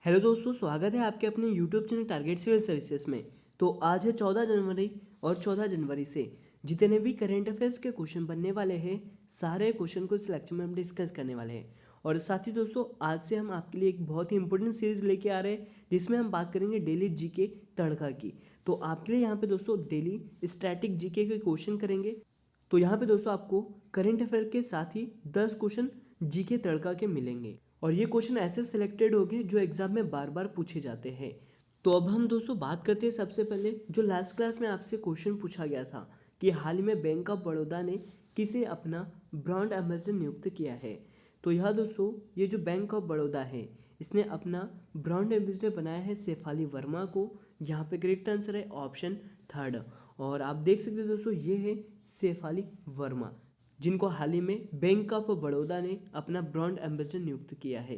Hello दोस्तों, स्वागत है आपके अपने YouTube channel Target Civil Services में। तो आज है 14 जनवरी और 14 जनवरी से जितने भी करेंट अफेयर्स के क्वेश्चन बनने वाले हैं, सारे क्वेश्चन को इस लेक्चर में हम डिस्कस करने वाले हैं। और साथ ही दोस्तों, आज से हम आपके लिए एक बहुत ही इंपॉर्टेंट सीरीज लेके आ रहे हैं जिसमें हम बात करेंगे डेली जीके तड़का की। तो आपके लिए यहाँ पे दोस्तों डेली स्टैटिक जीके के क्वेश्चन करेंगे। तो यहाँ पे दोस्तों आपको करेंट अफेयर के साथ ही 10 क्वेश्चन जीके तड़का के मिलेंगे और ये क्वेश्चन ऐसे सिलेक्टेड होंगे जो एग्जाम में बार बार पूछे जाते हैं। तो अब हम दोस्तों बात करते हैं सबसे पहले जो लास्ट क्लास में आपसे क्वेश्चन पूछा गया था कि हाल ही में बैंक ऑफ बड़ौदा ने किसे अपना ब्रांड एम्बेसडर नियुक्त किया है। तो यह दोस्तों ये जो बैंक ऑफ बड़ौदा है इसने अपना ब्रांड एम्बेसडर बनाया है शेफाली वर्मा को। यहाँ पे करेक्ट आंसर है ऑप्शन थर्ड। और आप देख सकते हैं दोस्तों ये है शेफाली वर्मा जिनको हाल ही में बैंक ऑफ बड़ौदा ने अपना ब्रांड एम्बेसडर नियुक्त किया है।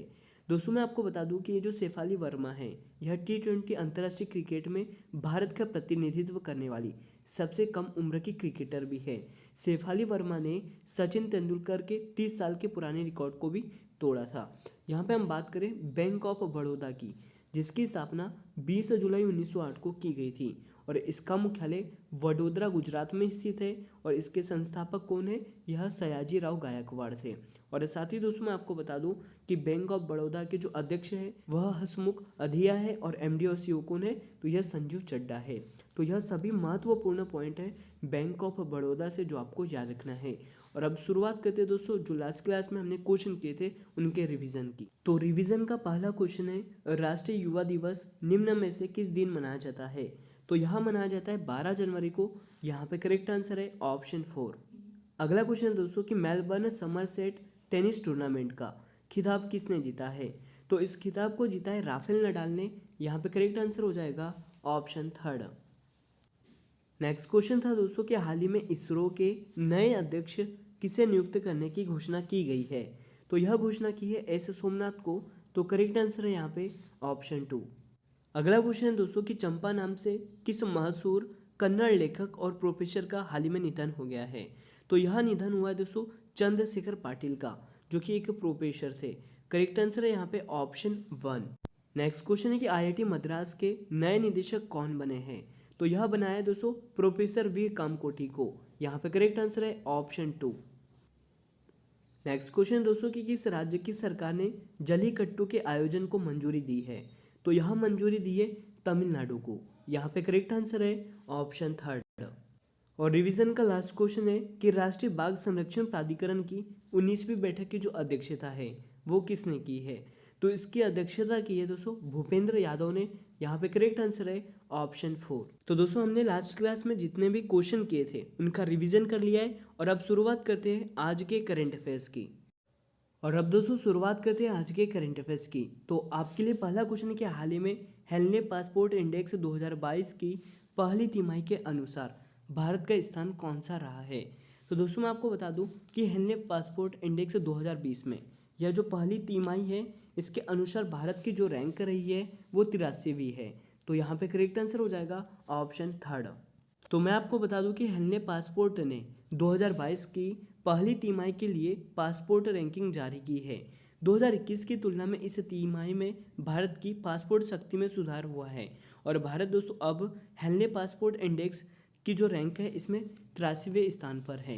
दोस्तों मैं आपको बता दूं कि ये जो शेफाली वर्मा है यह T20 अंतर्राष्ट्रीय क्रिकेट में भारत का प्रतिनिधित्व करने वाली सबसे कम उम्र की क्रिकेटर भी है। शेफाली वर्मा ने सचिन तेंदुलकर के 30 साल के पुराने रिकॉर्ड को भी तोड़ा था। यहाँ पे हम बात करें बैंक ऑफ बड़ौदा की, जिसकी स्थापना 20 जुलाई 1908 को की गई थी और इसका मुख्यालय वडोदरा गुजरात में स्थित है। और इसके संस्थापक कौन है? यह सयाजी राव गायकवाड़ थे। और साथ ही दोस्तों मैं आपको बता दूं कि बैंक ऑफ बड़ौदा के जो अध्यक्ष है वह हसमुख अधिया है और एमडी और सीईओ कौन है? तो यह संजू चड्डा है। तो यह सभी महत्वपूर्ण पॉइंट है बैंक ऑफ बड़ौदा से जो आपको याद रखना है। और अब शुरुआत करते हैं दोस्तों जो लास्ट क्लास में हमने क्वेश्चन किए थे उनके रिवीजन की। तो रिवीजन का पहला क्वेश्चन है राष्ट्रीय युवा दिवस निम्न में से किस दिन मनाया जाता है? तो यह मनाया जाता है 12 जनवरी को। यहाँ पे करेक्ट आंसर है ऑप्शन 4। अगला क्वेश्चन है दोस्तों कि मेलबर्न समरसेट टेनिस टूर्नामेंट का खिताब किसने जीता है? तो इस खिताब को जीता है राफेल नडाल ने। यहाँ पे करेक्ट आंसर हो जाएगा ऑप्शन थर्ड। नेक्स्ट क्वेश्चन था दोस्तों कि हाल ही में इसरो के नए अध्यक्ष किसे नियुक्त करने की घोषणा की गई है? तो यह घोषणा की है एस सोमनाथ को। तो करेक्ट आंसर है यहाँ पे ऑप्शन 2। अगला क्वेश्चन है दोस्तों कि चंपा नाम से किस मशहूर कन्नड़ लेखक और प्रोफेसर का हाल ही में निधन हो गया है? तो यह निधन हुआ है दोस्तों चंद्रशेखर पाटिल का, जो कि एक प्रोफेसर थे। करेक्ट आंसर है यहाँ पे ऑप्शन 1। नेक्स्ट क्वेश्चन है कि आईआईटी मद्रास के नए निदेशक कौन बने हैं? तो यह बनाया है दोस्तों प्रोफेसर वी कामकोटी को। यहाँ पे करेक्ट आंसर है ऑप्शन 2। नेक्स्ट क्वेश्चन दोस्तों कि किस राज्य की सरकार ने जल्लीकट्टू के आयोजन को मंजूरी दी है? तो यह मंजूरी दी है तमिलनाडु को। यहाँ पे करेक्ट आंसर है ऑप्शन थर्ड। और रिवीजन का लास्ट क्वेश्चन है कि राष्ट्रीय बाघ संरक्षण प्राधिकरण की 19वीं बैठक की जो अध्यक्षता है वो किसने की है? तो इसकी अध्यक्षता की है दोस्तों भूपेंद्र यादव ने। यहाँ पे करेक्ट आंसर है ऑप्शन 4। तो दोस्तों हमने लास्ट क्लास में जितने भी क्वेश्चन किए थे उनका रिवीजन कर लिया है और अब शुरुआत करते हैं आज के करंट अफेयर्स की। और अब दोस्तों शुरुआत करते हैं आज के करंट अफेयर्स की। तो आपके लिए पहला क्वेश्चन है कि हाल ही में हेनले पासपोर्ट इंडेक्स 2022 की पहली तिमाही के अनुसार भारत का स्थान कौन सा रहा है? तो दोस्तों मैं आपको बता दूं कि हेनले पासपोर्ट इंडेक्स 2020 में यह जो पहली तिमाही है इसके अनुसार भारत की जो रैंक रही है वो 83वीं है। तो यहाँ पे करेक्ट आंसर हो जाएगा ऑप्शन थर्ड। तो मैं आपको बता दूं कि हेनले पासपोर्ट ने 2022 की पहली तिमाही के लिए पासपोर्ट रैंकिंग जारी की है। 2021 की तुलना में इस तिमाही में भारत की पासपोर्ट शक्ति में सुधार हुआ है और भारत दोस्तों अब हेनले पासपोर्ट इंडेक्स की जो रैंक है इसमें 83वें स्थान पर है।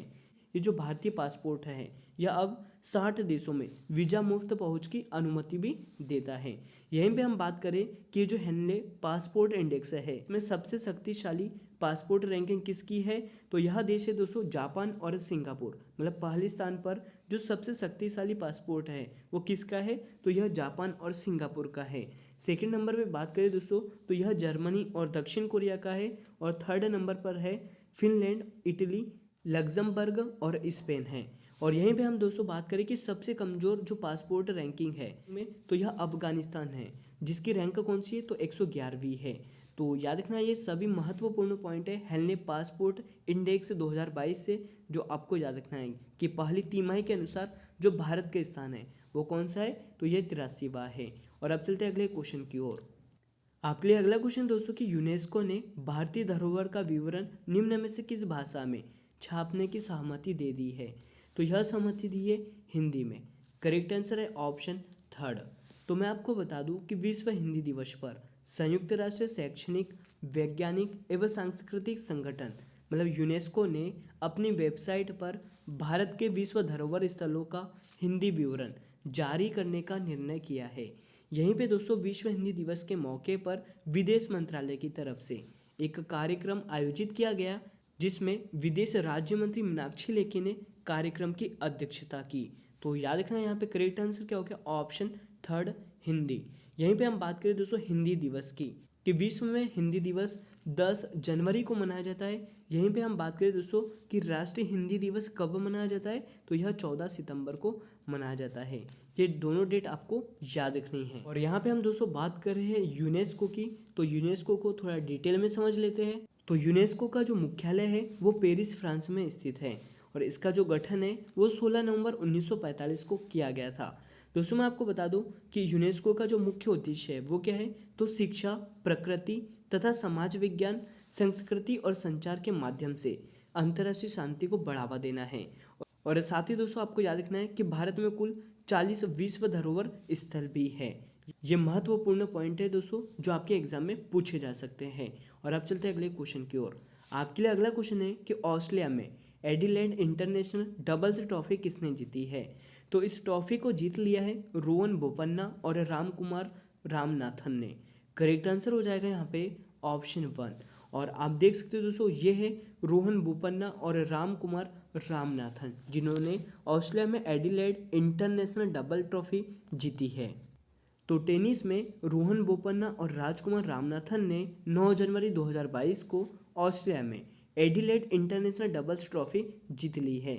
ये जो भारतीय पासपोर्ट है यह अब 60 देशों में वीज़ा मुफ्त पहुंच की अनुमति भी देता है। यहीं पे हम बात करें कि जो हेनले पासपोर्ट इंडेक्स है इसमें सबसे शक्तिशाली पासपोर्ट रैंकिंग किसकी है? तो यह देश है दोस्तों जापान और सिंगापुर। मतलब पहले स्थान पर जो सबसे शक्तिशाली पासपोर्ट है वो किसका है? तो यह जापान और सिंगापुर का है। सेकंड नंबर पे बात करें दोस्तों तो यह जर्मनी और दक्षिण कोरिया का है। और थर्ड नंबर पर है फिनलैंड, इटली, लग्जमबर्ग और स्पेन है। और यहीं पे हम दोस्तों बात करें कि सबसे कमज़ोर जो पासपोर्ट रैंकिंग है में तो यह अफगानिस्तान है जिसकी रैंक कौन सी है? तो 111वीं है। तो याद रखना ये सभी महत्वपूर्ण पॉइंट है हेनले पासपोर्ट इंडेक्स 2022 से जो आपको याद रखना है कि पहली तिमाही के अनुसार जो भारत का स्थान है वो कौन सा है? तो यह 83वां है। और अब चलते हैं अगले क्वेश्चन की ओर। आपके लिए अगला क्वेश्चन दोस्तों कि यूनेस्को ने भारतीय धरोहर का विवरण निम्न में से किस भाषा में छापने की सहमति दे दी है? तो यह सहमति दी है हिंदी में। करेक्ट आंसर है ऑप्शन थर्ड। तो मैं आपको बता दूं कि विश्व हिंदी दिवस पर संयुक्त राष्ट्र शैक्षणिक, वैज्ञानिक एवं सांस्कृतिक संगठन मतलब यूनेस्को ने अपनी वेबसाइट पर भारत के विश्व धरोहर स्थलों का हिंदी विवरण जारी करने का निर्णय किया है। यहीं पे दोस्तों विश्व हिंदी दिवस के मौके पर विदेश मंत्रालय की तरफ से एक कार्यक्रम आयोजित किया गया, जिसमें विदेश राज्य मंत्री मीनाक्षी लेखी ने कार्यक्रम की अध्यक्षता की। तो याद रखना यहाँ पे करेक्ट आंसर क्या हो गया, ऑप्शन थर्ड हिंदी। यहीं पे हम बात करें दोस्तों हिंदी दिवस की कि विश्व में हिंदी दिवस 10 जनवरी को मनाया जाता है। यहीं पे हम बात करें दोस्तों कि राष्ट्रीय हिंदी दिवस कब मनाया जाता है, तो यह 14 सितंबर को मनाया जाता है। ये दोनों डेट आपको याद रखनी है। और यहाँ पे हम दोस्तों बात कर रहे हैं यूनेस्को की, तो यूनेस्को को थोड़ा डिटेल में समझ लेते हैं। तो यूनेस्को का जो मुख्यालय है वो पेरिस फ्रांस में स्थित है और इसका जो गठन है वो 16 नवंबर 1945 को किया गया था। दोस्तों मैं आपको बता दूं कि यूनेस्को का जो मुख्य उद्देश्य है वो क्या है, तो शिक्षा, प्रकृति तथा समाज विज्ञान, संस्कृति और संचार के माध्यम से अंतर्राष्ट्रीय शांति को बढ़ावा देना है। और साथ ही दोस्तों आपको याद रखना है कि भारत में कुल 40 विश्व धरोहर स्थल भी है। ये महत्वपूर्ण पॉइंट है दोस्तों जो आपके एग्जाम में पूछे जा सकते हैं। और अब चलते हैं अगले क्वेश्चन की ओर। आपके लिए अगला क्वेश्चन है कि ऑस्ट्रेलिया में एडिलेड इंटरनेशनल डबल्स ट्रॉफी किसने जीती है। तो इस ट्रॉफी को जीत लिया है रोहन बोपन्ना और रामकुमार रामनाथन ने। करेक्ट आंसर हो जाएगा यहाँ पे ऑप्शन 1। और आप देख सकते हो दोस्तों ये है रोहन बोपन्ना और रामकुमार रामनाथन, जिन्होंने ऑस्ट्रेलिया में एडिलेड इंटरनेशनल डबल ट्रॉफी जीती है। तो टेनिस में रोहन बोपन्ना और राजकुमार रामनाथन ने 9 जनवरी 2022 को ऑस्ट्रिया में एडिलेड इंटरनेशनल डबल्स ट्रॉफी जीत ली है।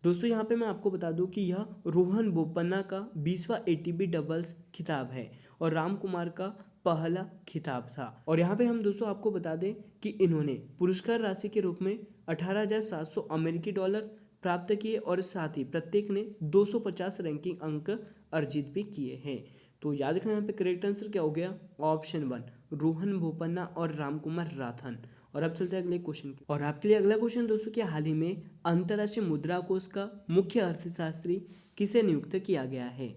दोस्तों यहाँ पे मैं आपको बता दूं कि यह रोहन बोपन्ना का 20वां एटीपी डबल्स खिताब है और रामकुमार का पहला खिताब था। और यहाँ पे हम दोस्तों आपको बता दें कि इन्होंने पुरस्कार राशि के रूप में 18,700 अमेरिकी डॉलर प्राप्त किए और साथ ही प्रत्येक ने 250 रैंकिंग अंक अर्जित भी किए हैं। तो याद रखना यहाँ पे करेक्ट आंसर क्या हो गया, ऑप्शन 1 रोहन बोपन्ना और रामकुमार राथन। और अब चलते हैं अगले क्वेश्चन की। और आपके लिए अगला क्वेश्चन दोस्तों कि हाल ही में अंतर्राष्ट्रीय मुद्रा कोष का मुख्य अर्थशास्त्री किसे नियुक्त किया गया है।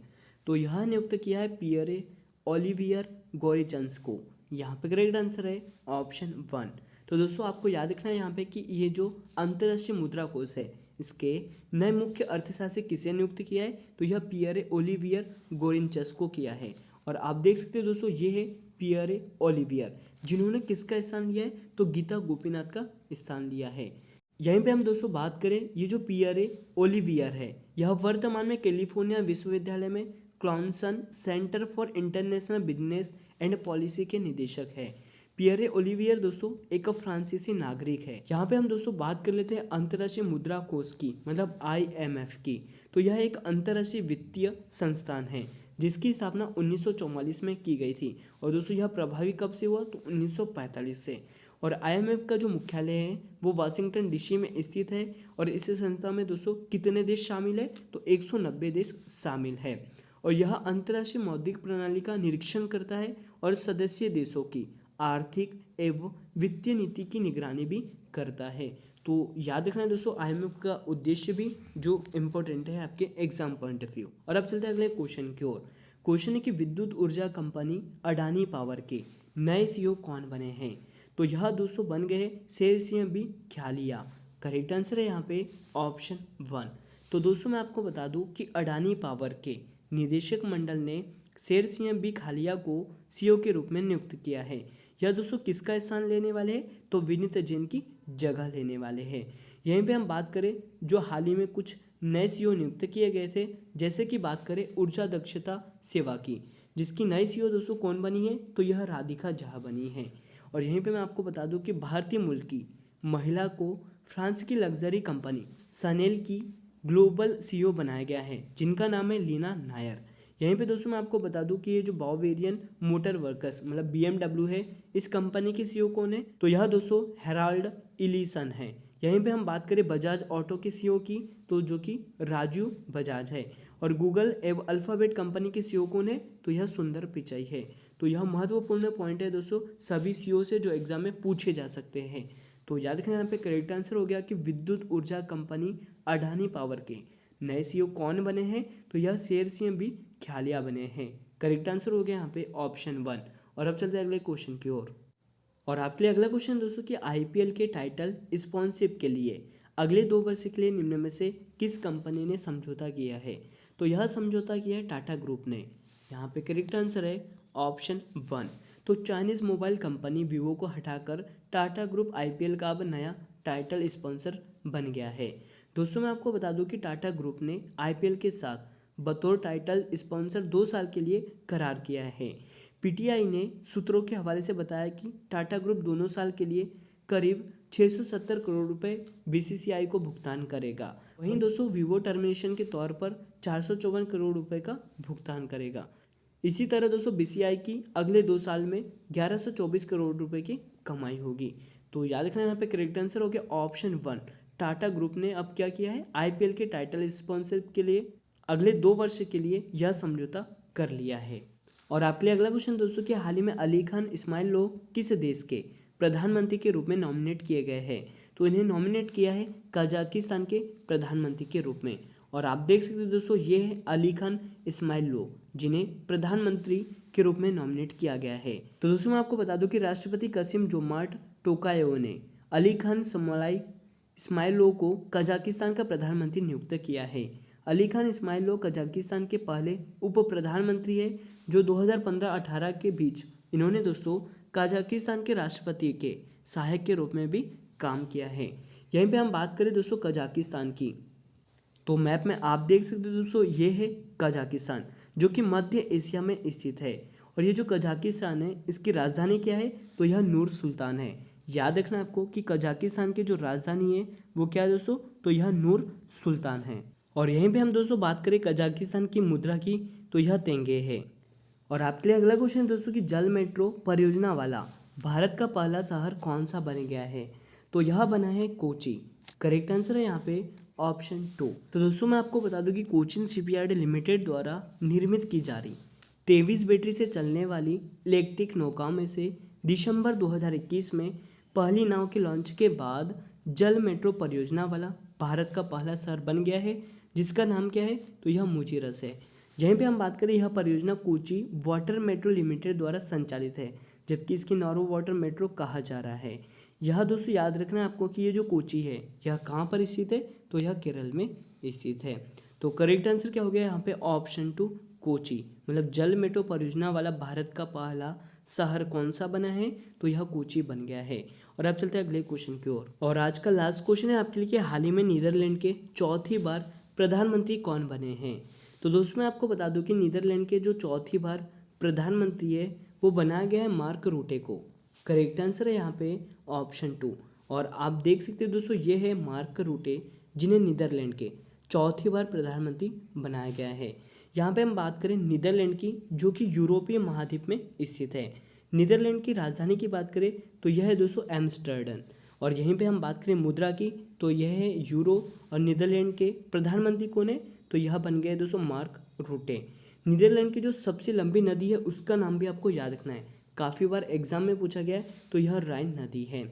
तो यह नियुक्त किया है पियरे ओलिवियर गोरेचंस को। यहाँ पे करेक्ट आंसर है ऑप्शन 1। तो दोस्तों आपको याद रखना है यहाँ पे कि ये जो अंतर्राष्ट्रीय मुद्रा कोष है इसके नए मुख्य अर्थशास्त्री किसे नियुक्त किया है, तो यह पियरे ओलिवियर गोरेचंस को किया है। और आप देख सकते हो दोस्तों ये है पियरे ओलिवियर, जिन्होंने किसका स्थान लिया है, तो गीता गोपीनाथ का स्थान लिया है। यहीं पे हम दोस्तों बात करें, ये जो पियरे ओलिवियर है यह वर्तमान में कैलिफोर्निया विश्वविद्यालय में Clausen center for international business and policy के निदेशक है। पियरे ओलिवियर दोस्तों एक फ्रांसीसी नागरिक है। यहाँ पे हम दोस्तों बात कर लेते हैं अंतर्राष्ट्रीय मुद्रा कोष की, मतलब IMF की। तो यह एक अंतर्राष्ट्रीय वित्तीय संस्थान है जिसकी स्थापना 1944 में की गई थी। और दोस्तों यह प्रभावी कब से हुआ, तो 1945 से। और IMF का जो मुख्यालय है वो वाशिंगटन DC में स्थित है। और इस संस्था में दोस्तों कितने देश शामिल है, तो 190 देश शामिल है। और यह अंतर्राष्ट्रीय मौद्रिक प्रणाली का निरीक्षण करता है और सदस्य देशों की आर्थिक एवं वित्तीय नीति की निगरानी भी करता है। तो याद रखना है दोस्तों IMF का उद्देश्य भी जो इम्पोर्टेंट है आपके एग्जाम पॉइंट ऑफ व्यू। और अब चलते हैं अगले क्वेश्चन की ओर। क्वेश्चन है कि विद्युत ऊर्जा कंपनी अडानी पावर के नए CEO कौन बने हैं। तो यह दोस्तों बन गए Sher Singh Bikhyaliya. Correct answer है यहाँ पे ऑप्शन 1। तो दोस्तों मैं आपको बता दूं कि अडानी पावर के निदेशक मंडल ने शेर सिंह बी खालिया को CEO के रूप में नियुक्त किया है। यह दोस्तों किसका स्थान लेने वाले हैं, तो विनीत जैन की जगह लेने वाले हैं। यहीं पे हम बात करें जो हाल ही में कुछ नए CEO नियुक्त किए गए थे, जैसे कि बात करें ऊर्जा दक्षता सेवा की, जिसकी नई CEO दोस्तों कौन बनी है, तो यह राधिका झा बनी है। और यहीं पे मैं आपको बता दूं कि भारतीय मूल की महिला को फ्रांस की लग्जरी कंपनी शनेल की ग्लोबल CEO बनाया गया है, जिनका नाम है लीना नायर। यहीं पे दोस्तों मैं आपको बता दूं कि ये जो बावेरियन मोटर वर्कर्स मतलब BMW है, इस कंपनी के CEO कौन है, तो यह दोस्तों हेराल्ड इलीसन है। यहीं पे हम बात करें बजाज ऑटो के CEO की, तो जो कि राजू बजाज है। और गूगल एवं अल्फाबेट कंपनी के CEO कौन है, तो यह सुंदर पिचाई है। तो यह महत्वपूर्ण पॉइंट है दोस्तों सभी CEO से जो एग्जाम में पूछे जा सकते हैं। तो याद रखना यहाँ पे करेक्ट आंसर हो गया कि विद्युत ऊर्जा कंपनी अडानी पावर के नए CEO कौन बने हैं, तो यह शेर सिंह बी ख्यालिया बने हैं। करेक्ट आंसर हो गया यहाँ पे ऑप्शन 1। और अब चलते हैं अगले क्वेश्चन की ओर। और आपके लिए अगला क्वेश्चन दोस्तों कि आईपीएल के टाइटल स्पॉन्सरशिप के लिए अगले 2 वर्ष के लिए निम्न में से किस कंपनी ने समझौता किया है। तो यह समझौता किया है टाटा ग्रुप ने। यहाँ पे करेक्ट आंसर है ऑप्शन 1। तो चाइनीज मोबाइल कंपनी वीवो को हटाकर टाटा ग्रुप आईपीएल का अब नया टाइटल स्पॉन्सर बन गया है। दोस्तों मैं आपको बता दूं कि टाटा ग्रुप ने आईपीएल के साथ बतौर टाइटल स्पॉन्सर 2 साल के लिए करार किया है। पीटीआई ने सूत्रों के हवाले से बताया कि टाटा ग्रुप दोनों साल के लिए करीब 670 करोड़ रुपए बीसीसीआई को भुगतान करेगा। वहीं दोस्तों वीवो टर्मिनेशन के तौर पर 454 करोड़ रुपए का भुगतान करेगा। इसी तरह दोस्तों बीसीसीआई की अगले 2 साल में 1124 करोड़ रुपए की कमाई होगी। तो याद रखना यहाँ पे करेक्ट आंसर हो गया ऑप्शन 1। टाटा ग्रुप ने अब क्या किया है, आईपीएल के टाइटल स्पॉन्सरशिप के लिए अगले 2 वर्ष के लिए यह समझौता कर लिया है। और आपके लिए अगला क्वेश्चन दोस्तों कि हाल ही में अली खान इस्माइल लोग किस देश के प्रधानमंत्री के रूप में नॉमिनेट किए गए हैं। तो इन्हें नॉमिनेट किया है कजाकिस्तान के प्रधानमंत्री के रूप में। और आप देख सकते हैं दोस्तों ये है अली खान इस्माइल लोग, जिन्हें प्रधानमंत्री के रूप में नॉमिनेट किया गया है। तो दोस्तों मैं आपको बता दूं कि राष्ट्रपति कासिम जोमार्ट टोकायेव ने अली खान इस्माइलोव को कजाकिस्तान का प्रधानमंत्री नियुक्त किया है। अली खान इस्माइलोव कजाकिस्तान के पहले उप प्रधानमंत्री है जो 2015-18 के बीच इन्होंने दोस्तों कजाकिस्तान के राष्ट्रपति के सहायक के रूप में भी काम किया है। यहीं पे हम बात करें दोस्तों कजाकिस्तान की, तो मैप में आप देख सकते हो दोस्तों ये है कजाकिस्तान, जो कि मध्य एशिया में स्थित है। और ये जो कजाकिस्तान है इसकी राजधानी क्या है, तो यह नूर सुल्तान है। याद रखना आपको कि कजाकिस्तान की जो राजधानी है वो क्या है दोस्तों, तो यह नूर सुल्तान है। और यहीं पे हम दोस्तों बात करें कजाकिस्तान की मुद्रा की, तो यह तेंगे है। और आपके लिए अगला क्वेश्चन दोस्तों कि जल मेट्रो परियोजना वाला भारत का पहला शहर कौन सा बन गया है। तो यह बना है कोची। करेक्ट आंसर है यहाँ पे ऑप्शन 2। तो दोस्तों मैं आपको बता दूं कि कोचिन शिपयार्ड लिमिटेड द्वारा निर्मित की जा रही 23 बैटरी से चलने वाली इलेक्ट्रिक नौकाओं में से दिसंबर 2021 में पहली नाव के लॉन्च के बाद जल मेट्रो परियोजना वाला भारत का पहला शहर बन गया है, जिसका नाम क्या है, तो यह मुजीरस है। यहीं पे हम बात करें यह परियोजना कोची वाटर मेट्रो लिमिटेड द्वारा संचालित है, जबकि इसकी नॉर्वे वाटर मेट्रो कहा जा रहा है। यह दोस्तों याद रखना है आपको कि ये जो कोची है यह कहाँ पर स्थित है, तो यह केरल में स्थित है। तो करेक्ट आंसर क्या हो गया यहाँ पे ऑप्शन 2 कोची। मतलब जल मेट्रो परियोजना वाला भारत का पहला शहर कौन सा बना है, तो यह कोची बन गया है। और अब चलते हैं अगले क्वेश्चन की ओर। और आज का लास्ट क्वेश्चन है आपके लिए कि हाल ही में नीदरलैंड के चौथी बार प्रधानमंत्री कौन बने हैं। तो दोस्तों मैं आपको बता दूं कि नीदरलैंड के जो चौथी बार प्रधानमंत्री है वो बनाया गया है मार्क रूटे को। करेक्ट आंसर है यहाँ पे ऑप्शन 2। और आप देख सकते हैं दोस्तों ये है मार्क रूटे, जिन्हें नीदरलैंड के चौथी बार प्रधानमंत्री बनाया गया है। यहाँ पे हम बात करें नीदरलैंड की, जो कि यूरोपीय महाद्वीप में स्थित है। नीदरलैंड की राजधानी की बात करें तो यह है दोस्तों एम्स्टर्डम। और यहीं पे हम बात करें मुद्रा की, तो यह है यूरो। और नीदरलैंड के प्रधानमंत्री कौन है, तो यह बन गया है दोस्तों मार्क रूटे। नीदरलैंड की जो सबसे लंबी नदी है उसका नाम भी आपको याद रखना है, काफ़ी बार एग्जाम में पूछा गया है, तो यह राइन नदी है।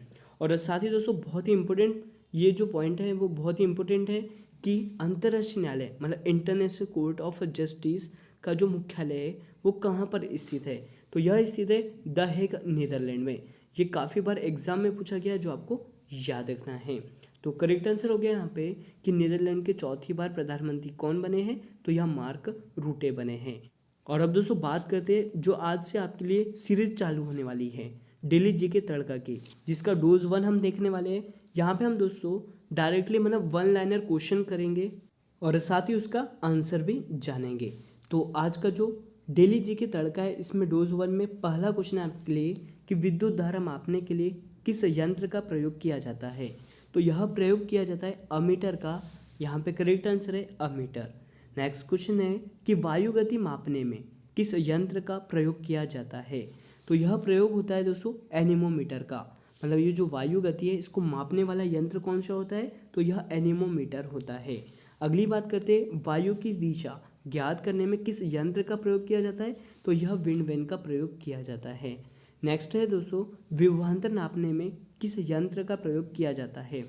और साथ ही दोस्तों बहुत ही इंपॉर्टेंट ये जो पॉइंट है वो बहुत ही इंपॉर्टेंट है कि अंतर्राष्ट्रीय न्यायालय मतलब इंटरनेशनल कोर्ट ऑफ जस्टिस का जो मुख्यालय है वो कहाँ पर स्थित है, तो यह स्थित है द हेग नीदरलैंड में। ये काफ़ी बार एग्जाम में पूछा गया है, जो आपको याद रखना है। तो करेक्ट आंसर हो गया यहाँ पे कि नीदरलैंड के चौथी बार प्रधानमंत्री कौन बने हैं, तो यह मार्क रूटे बने हैं। और अब दोस्तों बात करते हैं जो आज से आपके लिए सीरीज चालू होने वाली है डेली जीके तड़का की, जिसका डोज 1 हम देखने वाले हैं। यहाँ पे हम दोस्तों डायरेक्टली मतलब 1 लाइनर क्वेश्चन करेंगे और साथ ही उसका आंसर भी जानेंगे। तो आज का जो डेली जीके तड़का है इसमें डोज 1 में पहला क्वेश्चन है आपके लिए कि विद्युत धारा मापने के लिए किस यंत्र का प्रयोग किया जाता है। तो यह प्रयोग किया जाता है अमीटर का। यहाँ पे करेक्ट आंसर है अमीटर। नेक्स्ट क्वेश्चन है कि वायु गति मापने में किस यंत्र का प्रयोग किया जाता है। तो यह प्रयोग होता है दोस्तों एनीमोमीटर का। मतलब ये जो वायु गति है इसको मापने वाला यंत्र कौन सा होता है, तो यह एनीमोमीटर होता है। अगली बात करते हैं वायु की दिशा ज्ञात करने में किस यंत्र का प्रयोग किया जाता है, तो यह विंड वैन का प्रयोग किया जाता है। नेक्स्ट है दोस्तों विभवांतर नापने में किस यंत्र का प्रयोग किया जाता है,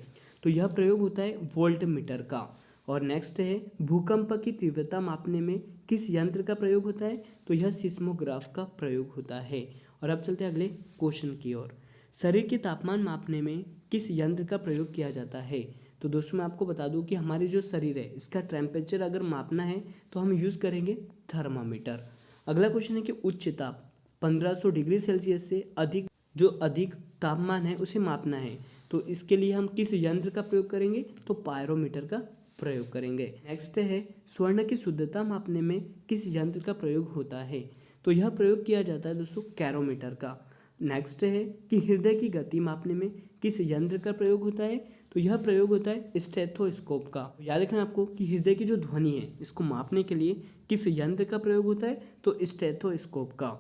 तो यह प्रयोग होता है वोल्ट मीटर का। और नेक्स्ट है भूकंप की तीव्रता मापने में किस यंत्र का प्रयोग होता है, तो यह सिस्मोग्राफ का प्रयोग होता है। और अब चलते हैं अगले क्वेश्चन की ओर। शरीर के तापमान मापने में किस यंत्र का प्रयोग किया जाता है, तो दोस्तों मैं आपको बता दूं कि हमारी जो शरीर है इसका टेम्परेचर अगर मापना है तो हम यूज़ करेंगे थर्मामीटर। अगला क्वेश्चन है कि उच्च ताप 1500 डिग्री सेल्सियस से अधिक जो अधिक तापमान है उसे मापना है, तो इसके लिए हम किस यंत्र का प्रयोग करेंगे, तो पायरोमीटर का प्रयोग करेंगे। नेक्स्ट है स्वर्ण की शुद्धता मापने में किस यंत्र का प्रयोग होता है, तो यह प्रयोग किया जाता है दोस्तों कैरोमीटर का। नेक्स्ट है कि हृदय की गति मापने में किस यंत्र का प्रयोग होता है, तो यह प्रयोग होता है स्टेथोस्कोप का। याद रखना आपको कि हृदय की जो ध्वनि है इसको मापने के लिए किस यंत्र का प्रयोग होता है, तो स्टेथोस्कोप का।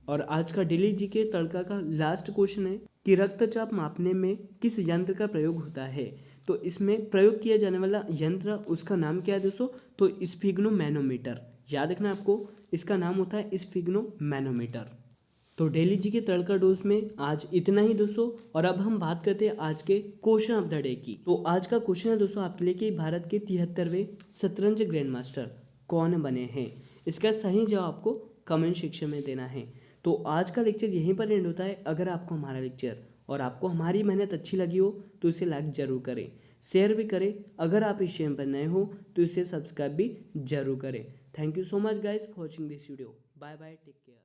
और आज का डेली जीके तड़का का लास्ट क्वेश्चन है कि रक्तचाप मापने में किस यंत्र का प्रयोग होता है, तो इसमें प्रयोग किया जाने वाला यंत्र उसका नाम क्या है दोस्तों, तो स्फिग्नोमैनोमीटर। याद रखना आपको इसका नाम होता है स्फिग्नोमैनोमीटर। तो डेली जी के तड़का डोज में आज इतना ही दोस्तों। और अब हम बात करते हैं आज के क्वेश्चन ऑफ द डे की। तो आज का क्वेश्चन है दोस्तों आपके लिए कि भारत के 73वें शतरंज ग्रैंड मास्टर कौन बने हैं। इसका सही जवाब आपको कमेंट सेक्शन में देना है। तो आज का लेक्चर यहीं पर एंड होता है। अगर आपको हमारा लेक्चर और आपको हमारी मेहनत अच्छी लगी हो तो इसे लाइक जरूर करें, शेयर भी करें। अगर आप इस चैनल पर नए हो तो इसे सब्सक्राइब भी जरूर करें। Thank you so much guys for watching this video. Bye bye, take care.